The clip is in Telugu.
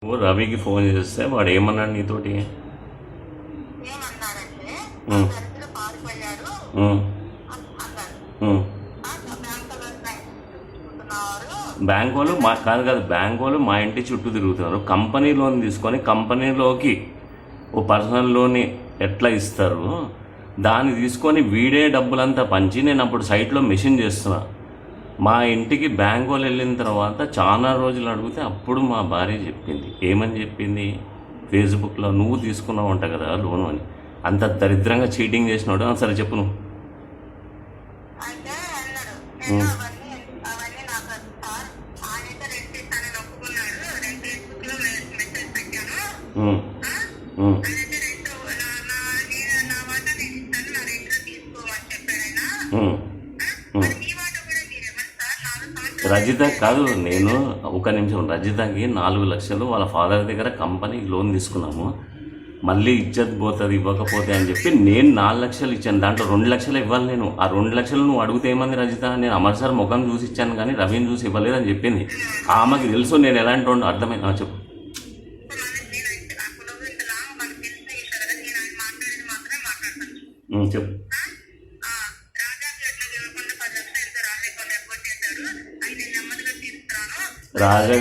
నువ్వు రవికి ఫోన్ చేస్తే వాడు ఏమన్నాడు నీతోటి? ఏమన్నాడంటే ఉమ్, దరిద్ర పారిపోయాడు ఉమ్, అన్నాడు. ఉమ్. బ్యాంక్ చూసుకుంటున్నారు. బ్యాంక్ వాళ్ళు కాదు బ్యాంక్ వాళ్ళు మా ఇంటి చుట్టూ తిరుగుతున్నారు. కంపెనీ లోన్ తీసుకొని కంపెనీలోకి ఓ పర్సనల్ లోన్ ఎట్లా ఇస్తారు, దాన్ని తీసుకొని వీడే డబ్బులంతా పంచి నేను అప్పుడు సైట్లో మెషిన్ చేస్తున్నా. మా ఇంటికి బ్యాంక్ వాళ్ళు వెళ్ళిన తర్వాత చాలా రోజులు అడిగితే అప్పుడు మా భార్య చెప్పింది. ఏమని చెప్పింది? ఫేస్బుక్లో నువ్వు తీసుకున్నావు అంట కదా లోను అని. అంత దరిద్రంగా చీటింగ్ చేసినాడు. సరే చెప్పు నువ్వు. అయితే అన్నాడు, నేను అవన్నీ నాకు సార్ ఆయనైతే రెంట్ ఇస్తానని ఒప్పుకున్నాడు. రెంట్ ఫేస్బుక్ లో మెసేజ్ పెట్టాను. ఉమ్, ఉమ్, ఆయనైతే రెంట్ నా వాట నేను ఇస్తాను, నా రెంట్ లో తీసుకోమని చెప్పాడు ఆయన. ఉమ్, ఉమ్. మరి మీ వాట కూడా మీరేమని సార్ 4 సంవత్సరాలు రజిత కాదు, నేను ఒక నిమిషం. రజితకి 4 లక్షలు వాళ్ళ ఫాదర్ దగ్గర కంపెనీ లోన్ తీసుకున్నాము. మళ్ళీ ఇజ్జత్ పోతుంది ఇవ్వకపోతే అని చెప్పి నేను 4 లక్షలు ఇచ్చాను. దాంట్లో 2 లక్షలు ఇవ్వాలి నేను. ఆ 2 లక్షలు నువ్వు అడిగితే ఏమంది రజిత? నేను అమర్ సార్ ముఖం చూసి ఇచ్చాను కానీ రవిని చూసి ఇవ్వలేదని చెప్పింది. ఆమెకి తెలుసు నేను ఎలాంటి వాడిని. అర్థమైంది చెప్పు. నేను అప్పుడు ఇంత లాంగ్ మనకు తెలిసిన విషయాలు కదా, నేను ఆయన మాట్లాడేది మాత్రమే మాట్లాడతాను. చెప్పు. రాజాకి ఎట్లా ఇవ్వకుండా 10 లక్షలు ఎంత రాజా కొన్ని ఎగ్గొట్టేశాడు. ఆయన నెమ్మదిగా తీసుకురాను. రాజా